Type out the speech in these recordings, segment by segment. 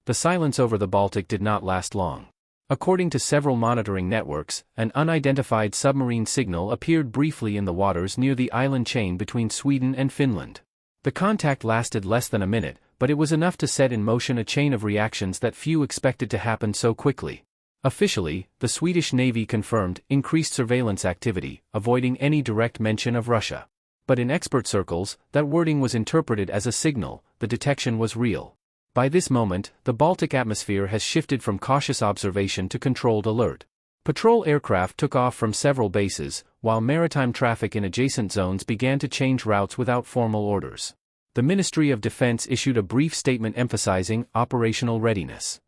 The silence over the Baltic did not last long. According to several monitoring networks, an unidentified submarine signal appeared briefly in the waters near the island chain between Sweden and Finland. The contact lasted less than a minute, but it was enough to set in motion a chain of reactions that few expected to happen so quickly. Officially, the Swedish Navy confirmed increased surveillance activity, avoiding any direct mention of Russia. But in expert circles, that wording was interpreted as a signal. The detection was real. By this moment, the Baltic atmosphere has shifted from cautious observation to controlled alert. Patrol aircraft took off from several bases, while maritime traffic in adjacent zones began to change routes without formal orders. The Ministry of Defense issued a brief statement emphasizing operational readiness.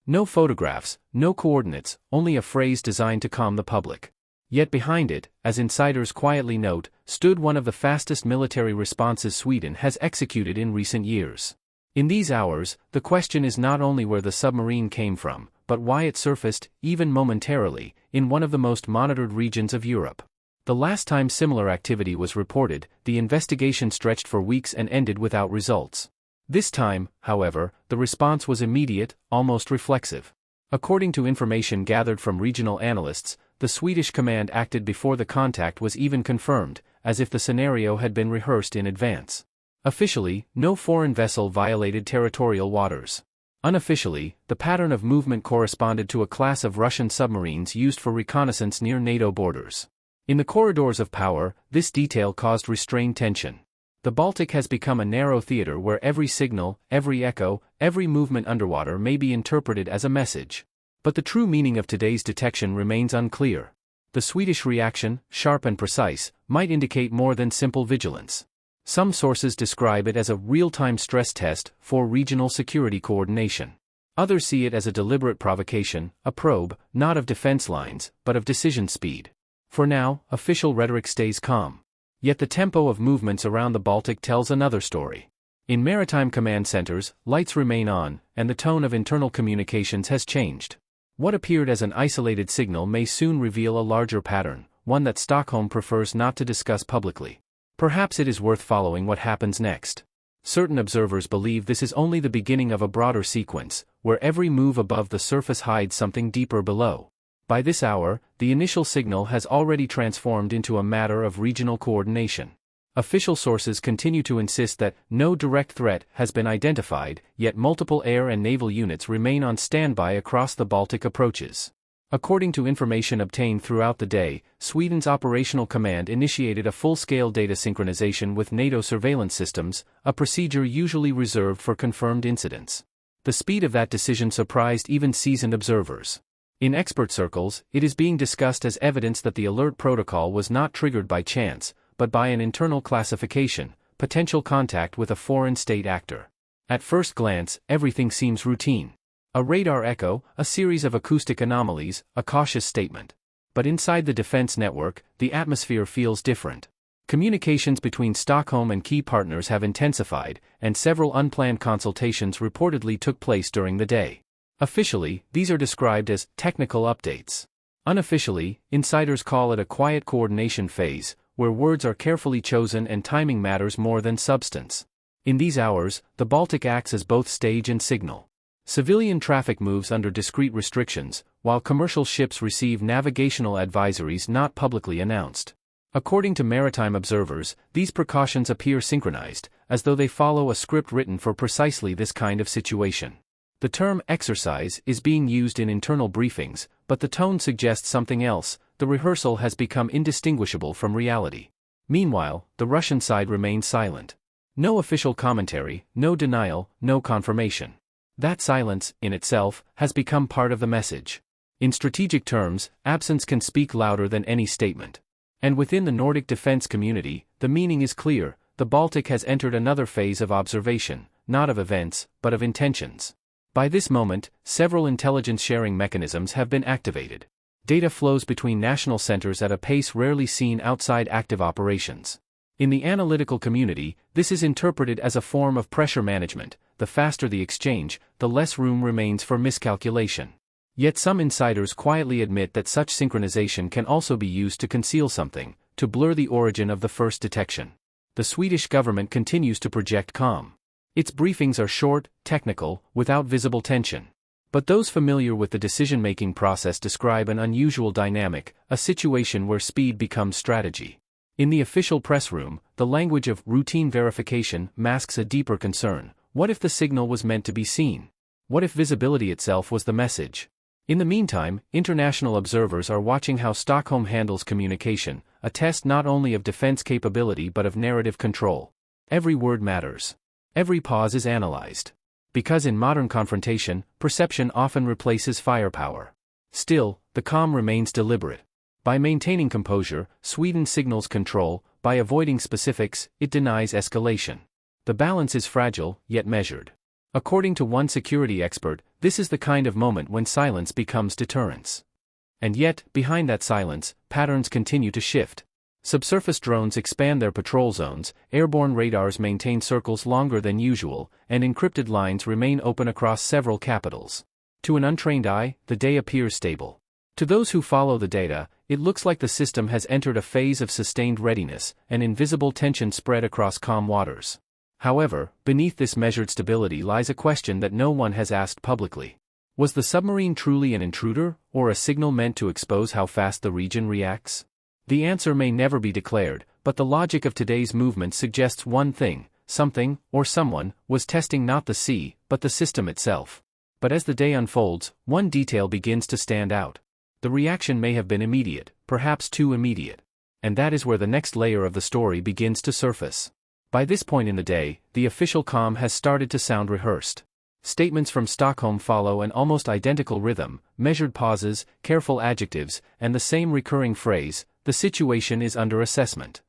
No photographs, no coordinates, only a phrase designed to calm the public. Yet behind it, as insiders quietly note, stood one of the fastest military responses Sweden has executed in recent years. In these hours, the question is not only where the submarine came from, but why it surfaced, even momentarily, in one of the most monitored regions of Europe. The last time similar activity was reported, the investigation stretched for weeks and ended without results. This time, however, the response was immediate, almost reflexive. According to information gathered from regional analysts, the Swedish command acted before the contact was even confirmed, as if the scenario had been rehearsed in advance. Officially, no foreign vessel violated territorial waters. Unofficially, the pattern of movement corresponded to a class of Russian submarines used for reconnaissance near NATO borders. In the corridors of power, this detail caused restrained tension. The Baltic has become a narrow theater where every signal, every echo, every movement underwater may be interpreted as a message. But the true meaning of today's detection remains unclear. The Swedish reaction, sharp and precise, might indicate more than simple vigilance. Some sources describe it as a real-time stress test for regional security coordination. Others see it as a deliberate provocation, a probe, not of defense lines, but of decision speed. For now, official rhetoric stays calm. Yet the tempo of movements around the Baltic tells another story. In maritime command centers, lights remain on, and the tone of internal communications has changed. What appeared as an isolated signal may soon reveal a larger pattern, one that Stockholm prefers not to discuss publicly. Perhaps it is worth following what happens next. Certain observers believe this is only the beginning of a broader sequence, where every move above the surface hides something deeper below. By this hour, the initial signal has already transformed into a matter of regional coordination. Official sources continue to insist that no direct threat has been identified, yet multiple air and naval units remain on standby across the Baltic approaches. According to information obtained throughout the day, Sweden's operational command initiated a full-scale data synchronization with NATO surveillance systems, a procedure usually reserved for confirmed incidents. The speed of that decision surprised even seasoned observers. In expert circles, it is being discussed as evidence that the alert protocol was not triggered by chance, but by an internal classification, potential contact with a foreign state actor. At first glance, everything seems routine. A radar echo, a series of acoustic anomalies, a cautious statement. But inside the defense network, the atmosphere feels different. Communications between Stockholm and key partners have intensified, and several unplanned consultations reportedly took place during the day. Officially, these are described as technical updates. Unofficially, insiders call it a quiet coordination phase, where words are carefully chosen and timing matters more than substance. In these hours, the Baltic acts as both stage and signal. Civilian traffic moves under discrete restrictions, while commercial ships receive navigational advisories not publicly announced. According to maritime observers, these precautions appear synchronized, as though they follow a script written for precisely this kind of situation. The term exercise is being used in internal briefings, but the tone suggests something else. The rehearsal has become indistinguishable from reality. Meanwhile, the Russian side remains silent. No official commentary, no denial, no confirmation. That silence, in itself, has become part of the message. In strategic terms, absence can speak louder than any statement. And within the Nordic defense community, the meaning is clear: the Baltic has entered another phase of observation, not of events, but of intentions. By this moment, several intelligence-sharing mechanisms have been activated. Data flows between national centers at a pace rarely seen outside active operations. In the analytical community, this is interpreted as a form of pressure management. The faster the exchange, the less room remains for miscalculation. Yet some insiders quietly admit that such synchronization can also be used to conceal something, to blur the origin of the first detection. The Swedish government continues to project calm. Its briefings are short, technical, without visible tension. But those familiar with the decision-making process describe an unusual dynamic, a situation where speed becomes strategy. In the official press room, the language of routine verification masks a deeper concern. What if the signal was meant to be seen? What if visibility itself was the message? In the meantime, international observers are watching how Stockholm handles communication, a test not only of defense capability but of narrative control. Every word matters. Every pause is analyzed. Because in modern confrontation, perception often replaces firepower. Still, the calm remains deliberate. By maintaining composure, Sweden signals control; by avoiding specifics, it denies escalation. The balance is fragile, yet measured. According to one security expert, this is the kind of moment when silence becomes deterrence. And yet, behind that silence, patterns continue to shift. Subsurface drones expand their patrol zones, airborne radars maintain circles longer than usual, and encrypted lines remain open across several capitals. To an untrained eye, the day appears stable. To those who follow the data, it looks like the system has entered a phase of sustained readiness, an invisible tension spread across calm waters. However, beneath this measured stability lies a question that no one has asked publicly. Was the submarine truly an intruder, or a signal meant to expose how fast the region reacts? The answer may never be declared, but the logic of today's movement suggests one thing: something, or someone, was testing not the sea, but the system itself. But as the day unfolds, one detail begins to stand out. The reaction may have been immediate, perhaps too immediate. And that is where the next layer of the story begins to surface. By this point in the day, the official calm has started to sound rehearsed. Statements from Stockholm follow an almost identical rhythm: measured pauses, careful adjectives, and the same recurring phrase: the situation is under assessment.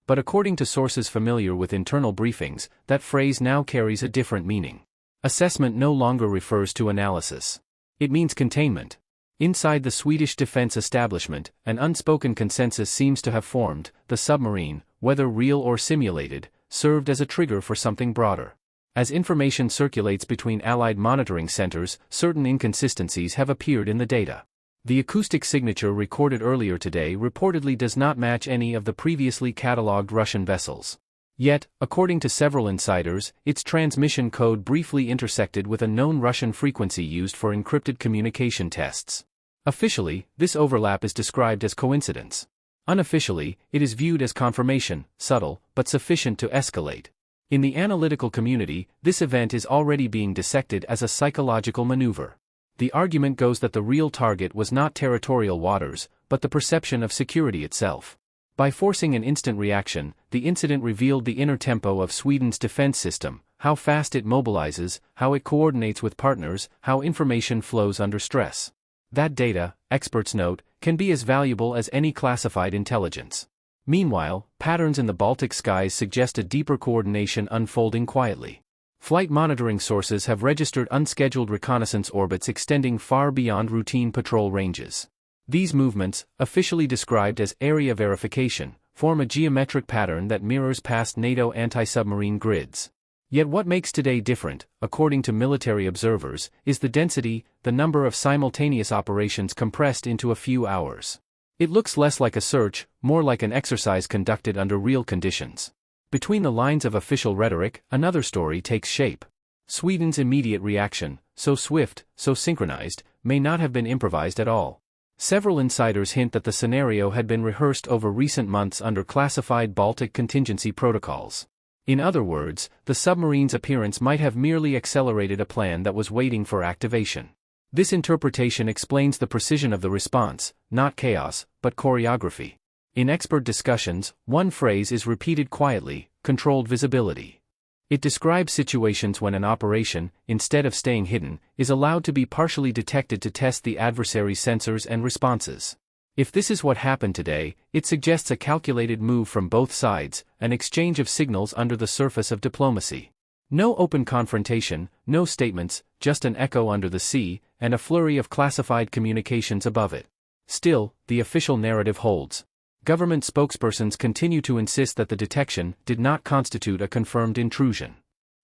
But according to sources familiar with internal briefings, that phrase now carries a different meaning. Assessment no longer refers to analysis. It means containment. Inside the Swedish defense establishment, an unspoken consensus seems to have formed: the submarine, whether real or simulated, served as a trigger for something broader. As information circulates between Allied monitoring centers, certain inconsistencies have appeared in the data. The acoustic signature recorded earlier today reportedly does not match any of the previously catalogued Russian vessels. Yet, according to several insiders, its transmission code briefly intersected with a known Russian frequency used for encrypted communication tests. Officially, this overlap is described as coincidence. Unofficially, it is viewed as confirmation, subtle, but sufficient to escalate. In the analytical community, this event is already being dissected as a psychological maneuver. The argument goes that the real target was not territorial waters, but the perception of security itself. By forcing an instant reaction, the incident revealed the inner tempo of Sweden's defense system: how fast it mobilizes, how it coordinates with partners, how information flows under stress. That data, experts note, can be as valuable as any classified intelligence. Meanwhile, patterns in the Baltic skies suggest a deeper coordination unfolding quietly. Flight monitoring sources have registered unscheduled reconnaissance orbits extending far beyond routine patrol ranges. These movements, officially described as area verification, form a geometric pattern that mirrors past NATO anti-submarine grids. Yet what makes today different, according to military observers, is the density, the number of simultaneous operations compressed into a few hours. It looks less like a search, more like an exercise conducted under real conditions. Between the lines of official rhetoric, another story takes shape. Sweden's immediate reaction, so swift, so synchronized, may not have been improvised at all. Several insiders hint that the scenario had been rehearsed over recent months under classified Baltic contingency protocols. In other words, the submarine's appearance might have merely accelerated a plan that was waiting for activation. This interpretation explains the precision of the response: not chaos, but choreography. In expert discussions, one phrase is repeated quietly: controlled visibility. It describes situations when an operation, instead of staying hidden, is allowed to be partially detected to test the adversary's sensors and responses. If this is what happened today, it suggests a calculated move from both sides, an exchange of signals under the surface of diplomacy. No open confrontation, no statements, just an echo under the sea, and a flurry of classified communications above it. Still, the official narrative holds. Government spokespersons continue to insist that the detection did not constitute a confirmed intrusion.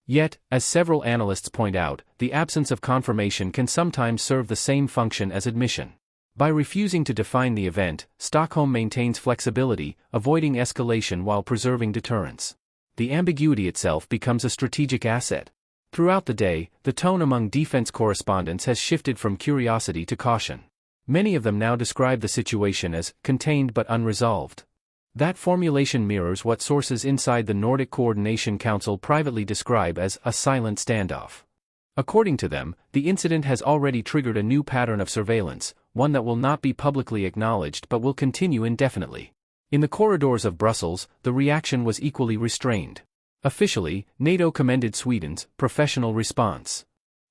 Yet, as several analysts point out, the absence of confirmation can sometimes serve the same function as admission. By refusing to define the event, Stockholm maintains flexibility, avoiding escalation while preserving deterrence. The ambiguity itself becomes a strategic asset. Throughout the day, the tone among defense correspondents has shifted from curiosity to caution. Many of them now describe the situation as contained but unresolved. That formulation mirrors what sources inside the Nordic Coordination Council privately describe as a silent standoff. According to them, the incident has already triggered a new pattern of surveillance, one that will not be publicly acknowledged but will continue indefinitely. In the corridors of Brussels, the reaction was equally restrained. Officially, NATO commended Sweden's professional response.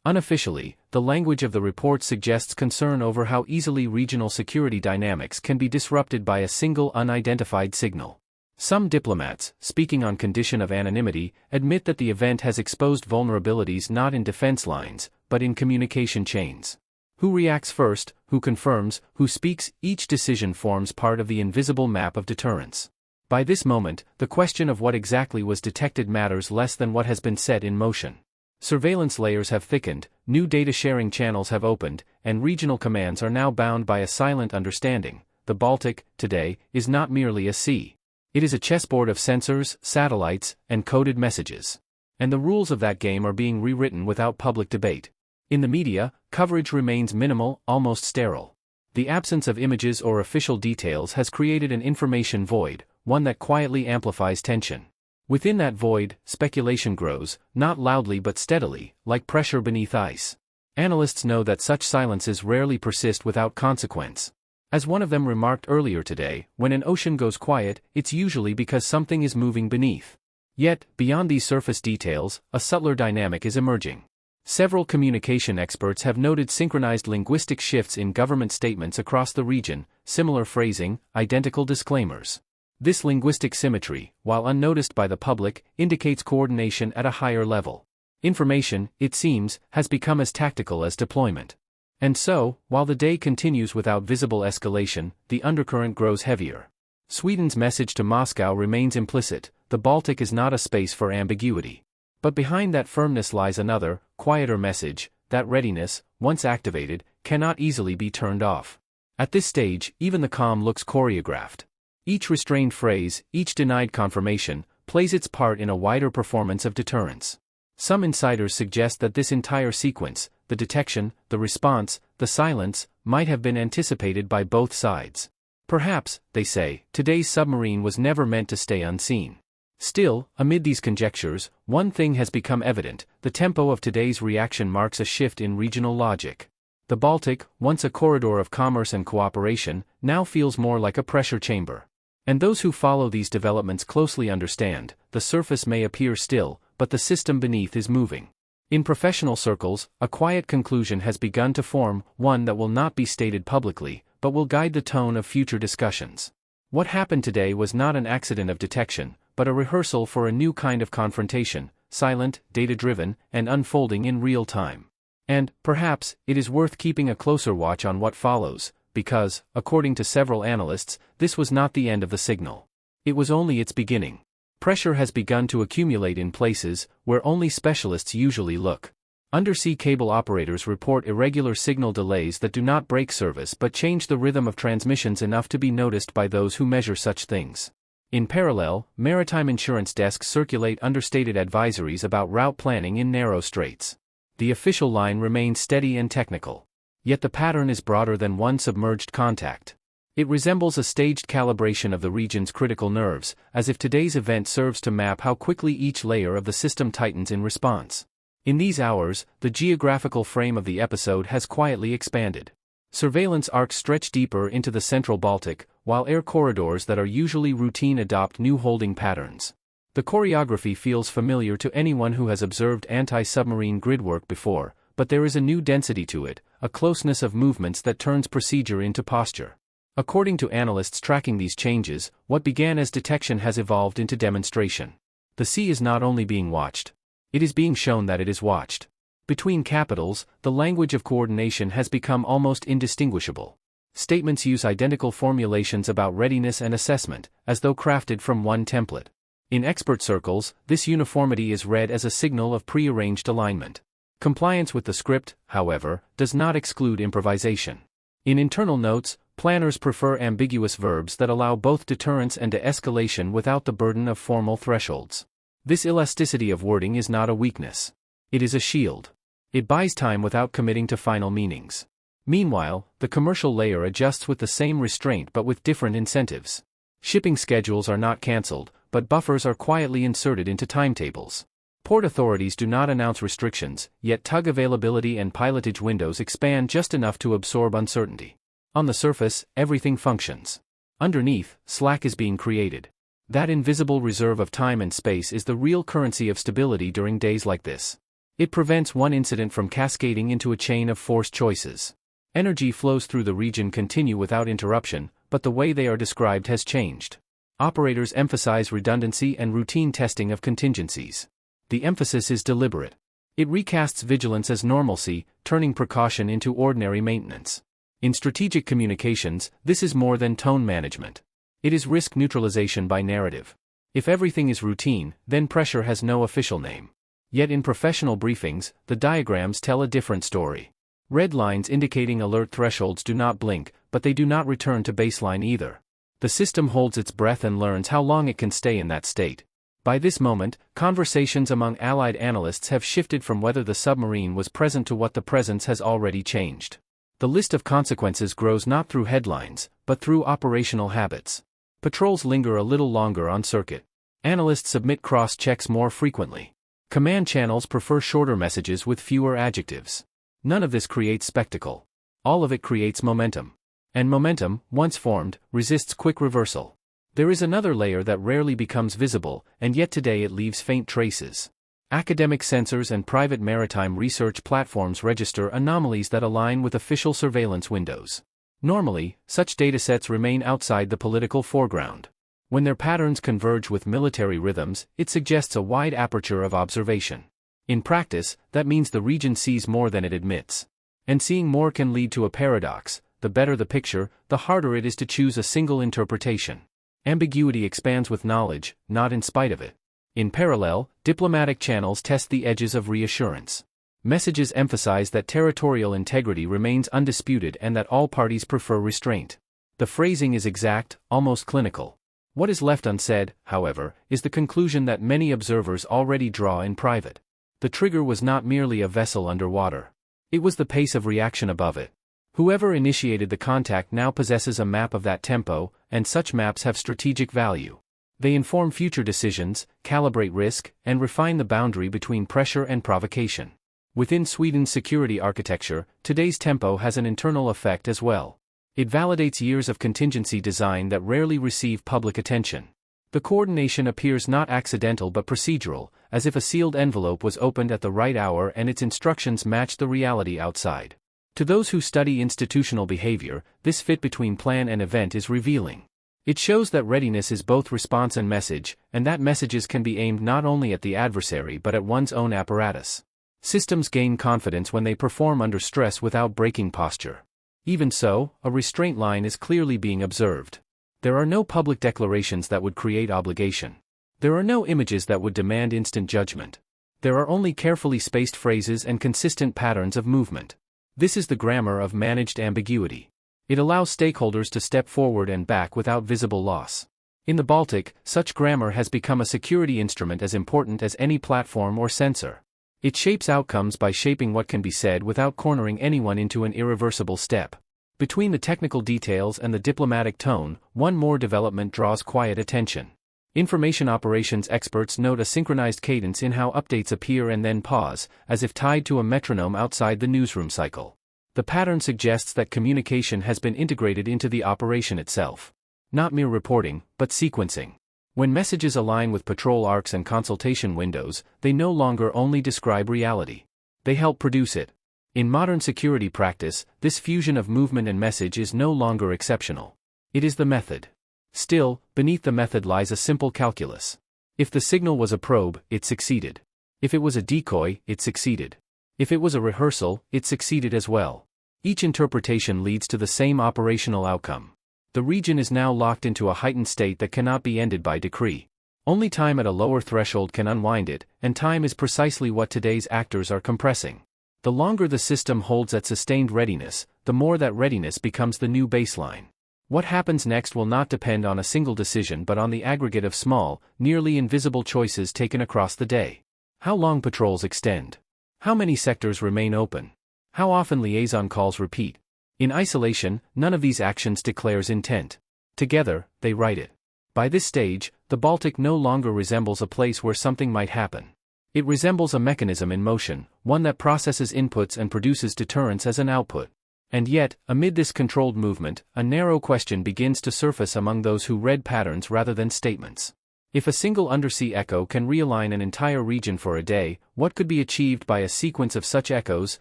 Unofficially, the language of the report suggests concern over how easily regional security dynamics can be disrupted by a single unidentified signal. Some diplomats, speaking on condition of anonymity, admit that the event has exposed vulnerabilities not in defense lines, but in communication chains. Who reacts first, who confirms, who speaks, each decision forms part of the invisible map of deterrence. By this moment, the question of what exactly was detected matters less than what has been set in motion. Surveillance layers have thickened, new data-sharing channels have opened, and regional commands are now bound by a silent understanding. The Baltic, today, is not merely a sea. It is a chessboard of sensors, satellites, and coded messages. And the rules of that game are being rewritten without public debate. In the media, coverage remains minimal, almost sterile. The absence of images or official details has created an information void, one that quietly amplifies tension. Within that void, speculation grows, not loudly but steadily, like pressure beneath ice. Analysts know that such silences rarely persist without consequence. As one of them remarked earlier today, when an ocean goes quiet, it's usually because something is moving beneath. Yet, beyond these surface details, a subtler dynamic is emerging. Several communication experts have noted synchronized linguistic shifts in government statements across the region, similar phrasing, identical disclaimers. This linguistic symmetry, while unnoticed by the public, indicates coordination at a higher level. Information, it seems, has become as tactical as deployment. And so, while the day continues without visible escalation, the undercurrent grows heavier. Sweden's message to Moscow remains implicit: the Baltic is not a space for ambiguity. But behind that firmness lies another, quieter message: that readiness, once activated, cannot easily be turned off. At this stage, even the calm looks choreographed. Each restrained phrase, each denied confirmation, plays its part in a wider performance of deterrence. Some insiders suggest that this entire sequence, the detection, the response, the silence, might have been anticipated by both sides. Perhaps, they say, today's submarine was never meant to stay unseen. Still, amid these conjectures, one thing has become evident: the tempo of today's reaction marks a shift in regional logic. The Baltic, once a corridor of commerce and cooperation, now feels more like a pressure chamber. And those who follow these developments closely understand, the surface may appear still, but the system beneath is moving. In professional circles, a quiet conclusion has begun to form, one that will not be stated publicly, but will guide the tone of future discussions. What happened today was not an accident of detection, but a rehearsal for a new kind of confrontation, silent, data-driven, and unfolding in real time. And, perhaps, it is worth keeping a closer watch on what follows, because, according to several analysts, this was not the end of the signal. It was only its beginning. Pressure has begun to accumulate in places where only specialists usually look. Undersea cable operators report irregular signal delays that do not break service but change the rhythm of transmissions enough to be noticed by those who measure such things. In parallel, maritime insurance desks circulate understated advisories about route planning in narrow straits. The official line remains steady and technical. Yet the pattern is broader than one submerged contact. It resembles a staged calibration of the region's critical nerves, as if today's event serves to map how quickly each layer of the system tightens in response. In these hours, the geographical frame of the episode has quietly expanded. Surveillance arcs stretch deeper into the central Baltic, while air corridors that are usually routine adopt new holding patterns. The choreography feels familiar to anyone who has observed anti-submarine grid work before, but there is a new density to it, a closeness of movements that turns procedure into posture. According to analysts tracking these changes, what began as detection has evolved into demonstration. The sea is not only being watched. It is being shown that it is watched. Between capitals, the language of coordination has become almost indistinguishable. Statements use identical formulations about readiness and assessment, as though crafted from one template. In expert circles, this uniformity is read as a signal of prearranged alignment. Compliance with the script, however, does not exclude improvisation. In internal notes, planners prefer ambiguous verbs that allow both deterrence and de-escalation without the burden of formal thresholds. This elasticity of wording is not a weakness. It is a shield. It buys time without committing to final meanings. Meanwhile, the commercial layer adjusts with the same restraint but with different incentives. Shipping schedules are not cancelled, but buffers are quietly inserted into timetables. Port authorities do not announce restrictions, yet tug availability and pilotage windows expand just enough to absorb uncertainty. On the surface, everything functions. Underneath, slack is being created. That invisible reserve of time and space is the real currency of stability during days like this. It prevents one incident from cascading into a chain of forced choices. Energy flows through the region continue without interruption, but the way they are described has changed. Operators emphasize redundancy and routine testing of contingencies. The emphasis is deliberate. It recasts vigilance as normalcy, turning precaution into ordinary maintenance. In strategic communications, this is more than tone management. It is risk neutralization by narrative. If everything is routine, then pressure has no official name. Yet in professional briefings, the diagrams tell a different story. Red lines indicating alert thresholds do not blink, but they do not return to baseline either. The system holds its breath and learns how long it can stay in that state. By this moment, conversations among Allied analysts have shifted from whether the submarine was present to what the presence has already changed. The list of consequences grows not through headlines, but through operational habits. Patrols linger a little longer on circuit. Analysts submit cross-checks more frequently. Command channels prefer shorter messages with fewer adjectives. None of this creates spectacle. All of it creates momentum. And momentum, once formed, resists quick reversal. There is another layer that rarely becomes visible, and yet today it leaves faint traces. Academic sensors and private maritime research platforms register anomalies that align with official surveillance windows. Normally, such datasets remain outside the political foreground. When their patterns converge with military rhythms, it suggests a wide aperture of observation. In practice, that means the region sees more than it admits. And seeing more can lead to a paradox: the better the picture, the harder it is to choose a single interpretation. Ambiguity expands with knowledge, not in spite of it. In parallel, diplomatic channels test the edges of reassurance. Messages emphasize that territorial integrity remains undisputed and that all parties prefer restraint. The phrasing is exact, almost clinical. What is left unsaid, however, is the conclusion that many observers already draw in private. The trigger was not merely a vessel underwater. It was the pace of reaction above it. Whoever initiated the contact now possesses a map of that tempo, and such maps have strategic value. They inform future decisions, calibrate risk, and refine the boundary between pressure and provocation. Within Sweden's security architecture, today's tempo has an internal effect as well. It validates years of contingency design that rarely receive public attention. The coordination appears not accidental but procedural, as if a sealed envelope was opened at the right hour and its instructions matched the reality outside. To those who study institutional behavior, this fit between plan and event is revealing. It shows that readiness is both response and message, and that messages can be aimed not only at the adversary but at one's own apparatus. Systems gain confidence when they perform under stress without breaking posture. Even so, a restraint line is clearly being observed. There are no public declarations that would create obligation. There are no images that would demand instant judgment. There are only carefully spaced phrases and consistent patterns of movement. This is the grammar of managed ambiguity. It allows stakeholders to step forward and back without visible loss. In the Baltic, such grammar has become a security instrument as important as any platform or sensor. It shapes outcomes by shaping what can be said without cornering anyone into an irreversible step. Between the technical details and the diplomatic tone, one more development draws quiet attention. Information operations experts note a synchronized cadence in how updates appear and then pause, as if tied to a metronome outside the newsroom cycle. The pattern suggests that communication has been integrated into the operation itself. Not mere reporting, but sequencing. When messages align with patrol arcs and consultation windows, they no longer only describe reality. They help produce it. In modern security practice, this fusion of movement and message is no longer exceptional. It is the method. Still, beneath the method lies a simple calculus. If the signal was a probe, it succeeded. If it was a decoy, it succeeded. If it was a rehearsal, it succeeded as well. Each interpretation leads to the same operational outcome. The region is now locked into a heightened state that cannot be ended by decree. Only time at a lower threshold can unwind it, and time is precisely what today's actors are compressing. The longer the system holds at sustained readiness, the more that readiness becomes the new baseline. What happens next will not depend on a single decision but on the aggregate of small, nearly invisible choices taken across the day. How long patrols extend? How many sectors remain open? How often liaison calls repeat? In isolation, none of these actions declares intent. Together, they write it. By this stage, the Baltic no longer resembles a place where something might happen. It resembles a mechanism in motion, one that processes inputs and produces deterrence as an output. And yet, amid this controlled movement, a narrow question begins to surface among those who read patterns rather than statements. If a single undersea echo can realign an entire region for a day, what could be achieved by a sequence of such echoes,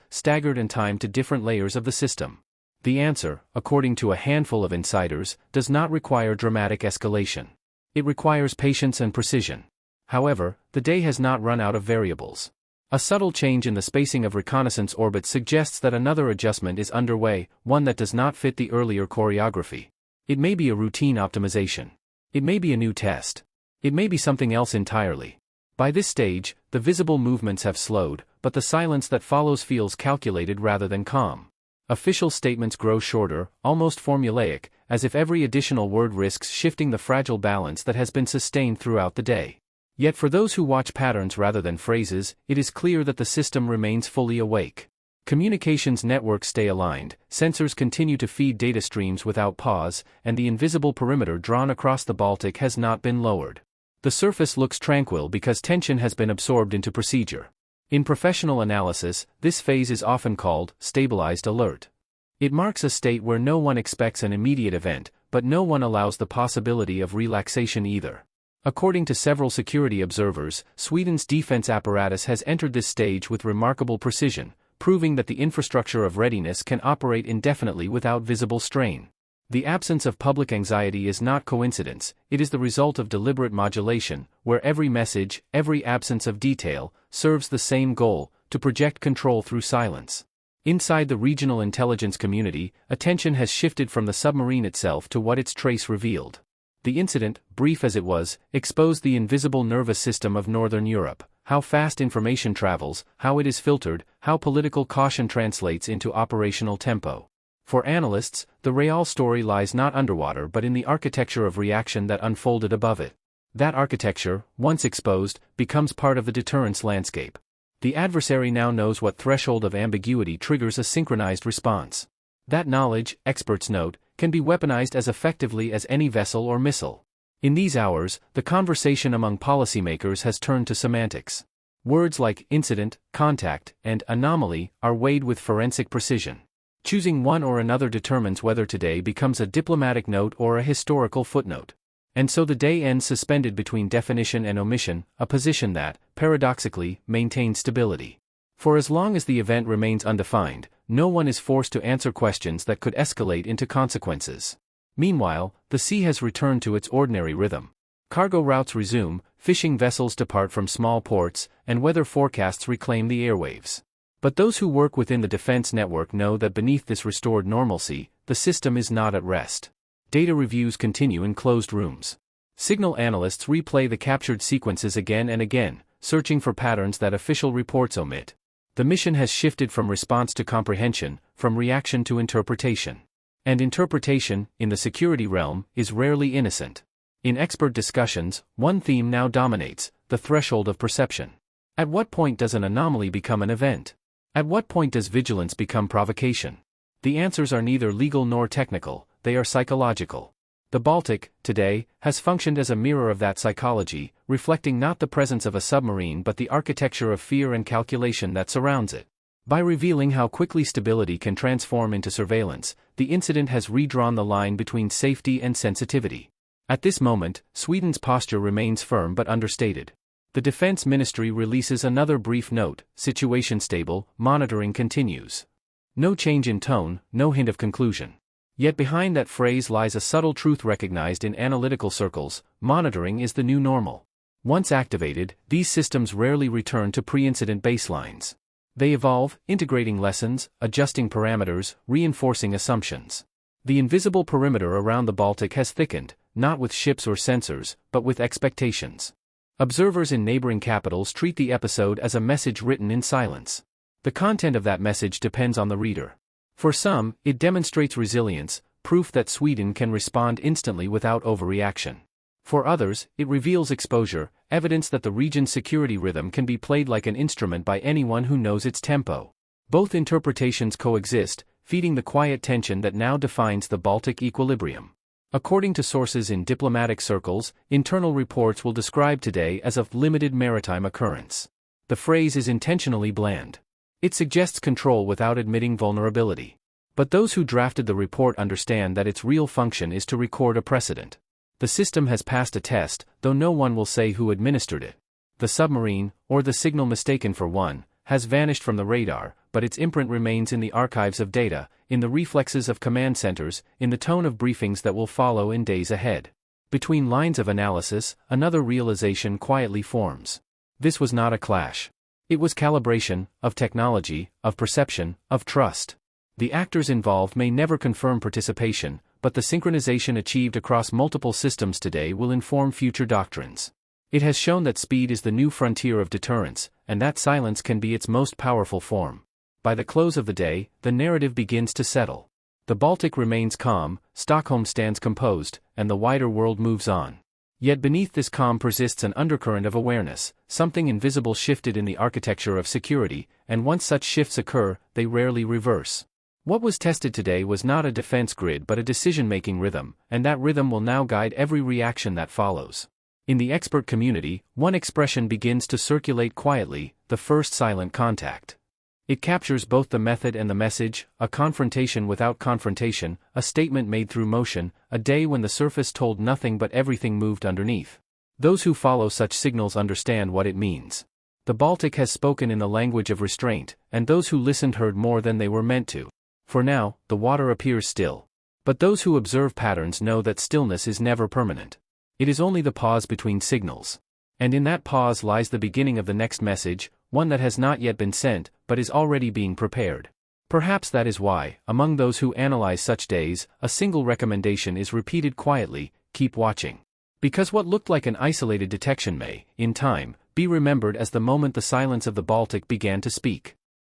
staggered and timed to different layers of the system? The answer, according to a handful of insiders, does not require dramatic escalation. It requires patience and precision. However, the day has not run out of variables. A subtle change in the spacing of reconnaissance orbits suggests that another adjustment is underway, one that does not fit the earlier choreography. It may be a routine optimization. It may be a new test. It may be something else entirely. By this stage, the visible movements have slowed, but the silence that follows feels calculated rather than calm. Official statements grow shorter, almost formulaic, as if every additional word risks shifting the fragile balance that has been sustained throughout the day. Yet for those who watch patterns rather than phrases, it is clear that the system remains fully awake. Communications networks stay aligned, sensors continue to feed data streams without pause, and the invisible perimeter drawn across the Baltic has not been lowered. The surface looks tranquil because tension has been absorbed into procedure. In professional analysis, this phase is often called stabilized alert. It marks a state where no one expects an immediate event, but no one allows the possibility of relaxation either. According to several security observers, Sweden's defense apparatus has entered this stage with remarkable precision, proving that the infrastructure of readiness can operate indefinitely without visible strain. The absence of public anxiety is not coincidence, it is the result of deliberate modulation, where every message, every absence of detail, serves the same goal, to project control through silence. Inside the regional intelligence community, attention has shifted from the submarine itself to what its trace revealed. The incident, brief as it was, exposed the invisible nervous system of Northern Europe, how fast information travels, how it is filtered, how political caution translates into operational tempo. For analysts, the real story lies not underwater but in the architecture of reaction that unfolded above it. That architecture, once exposed, becomes part of the deterrence landscape. The adversary now knows what threshold of ambiguity triggers a synchronized response. That knowledge, experts note, can be weaponized as effectively as any vessel or missile. In these hours, the conversation among policymakers has turned to semantics. Words like incident, contact, and anomaly are weighed with forensic precision. Choosing one or another determines whether today becomes a diplomatic note or a historical footnote. And so the day ends suspended between definition and omission, a position that, paradoxically, maintains stability. For as long as the event remains undefined, no one is forced to answer questions that could escalate into consequences. Meanwhile, the sea has returned to its ordinary rhythm. Cargo routes resume, fishing vessels depart from small ports, and weather forecasts reclaim the airwaves. But those who work within the defense network know that beneath this restored normalcy, the system is not at rest. Data reviews continue in closed rooms. Signal analysts replay the captured sequences again and again, searching for patterns that official reports omit. The mission has shifted from response to comprehension, from reaction to interpretation. And interpretation, in the security realm, is rarely innocent. In expert discussions, one theme now dominates: the threshold of perception. At what point does an anomaly become an event? At what point does vigilance become provocation? The answers are neither legal nor technical, they are psychological. The Baltic, today, has functioned as a mirror of that psychology, reflecting not the presence of a submarine but the architecture of fear and calculation that surrounds it. By revealing how quickly stability can transform into surveillance, the incident has redrawn the line between safety and sensitivity. At this moment, Sweden's posture remains firm but understated. The Defense Ministry releases another brief note: situation stable, monitoring continues. No change in tone, no hint of conclusion. Yet behind that phrase lies a subtle truth recognized in analytical circles: monitoring is the new normal. Once activated, these systems rarely return to pre-incident baselines. They evolve, integrating lessons, adjusting parameters, reinforcing assumptions. The invisible perimeter around the Baltic has thickened, not with ships or sensors, but with expectations. Observers in neighboring capitals treat the episode as a message written in silence. The content of that message depends on the reader. For some, it demonstrates resilience, proof that Sweden can respond instantly without overreaction. For others, it reveals exposure, evidence that the region's security rhythm can be played like an instrument by anyone who knows its tempo. Both interpretations coexist, feeding the quiet tension that now defines the Baltic equilibrium. According to sources in diplomatic circles, internal reports will describe today as a limited maritime occurrence. The phrase is intentionally bland. It suggests control without admitting vulnerability. But those who drafted the report understand that its real function is to record a precedent. The system has passed a test, though no one will say who administered it. The submarine, or the signal mistaken for one, has vanished from the radar, but its imprint remains in the archives of data, in the reflexes of command centers, in the tone of briefings that will follow in days ahead. Between lines of analysis, another realization quietly forms. This was not a clash. It was calibration, of technology, of perception, of trust. The actors involved may never confirm participation, but the synchronization achieved across multiple systems today will inform future doctrines. It has shown that speed is the new frontier of deterrence, and that silence can be its most powerful form. By the close of the day, the narrative begins to settle. The Baltic remains calm, Stockholm stands composed, and the wider world moves on. Yet beneath this calm persists an undercurrent of awareness, something invisible shifted in the architecture of security, and once such shifts occur, they rarely reverse. What was tested today was not a defense grid but a decision-making rhythm, and that rhythm will now guide every reaction that follows. In the expert community, one expression begins to circulate quietly: the first silent contact. It captures both the method and the message: a confrontation without confrontation, a statement made through motion, a day when the surface told nothing but everything moved underneath. Those who follow such signals understand what it means. The Baltic has spoken in the language of restraint, and those who listened heard more than they were meant to. For now, the water appears still. But those who observe patterns know that stillness is never permanent. It is only the pause between signals. And in that pause lies the beginning of the next message, one that has not yet been sent, but is already being prepared. Perhaps that is why, among those who analyze such days, a single recommendation is repeated quietly: keep watching. Because what looked like an isolated detection may, in time, be remembered as the moment the silence of the Baltic began to speak.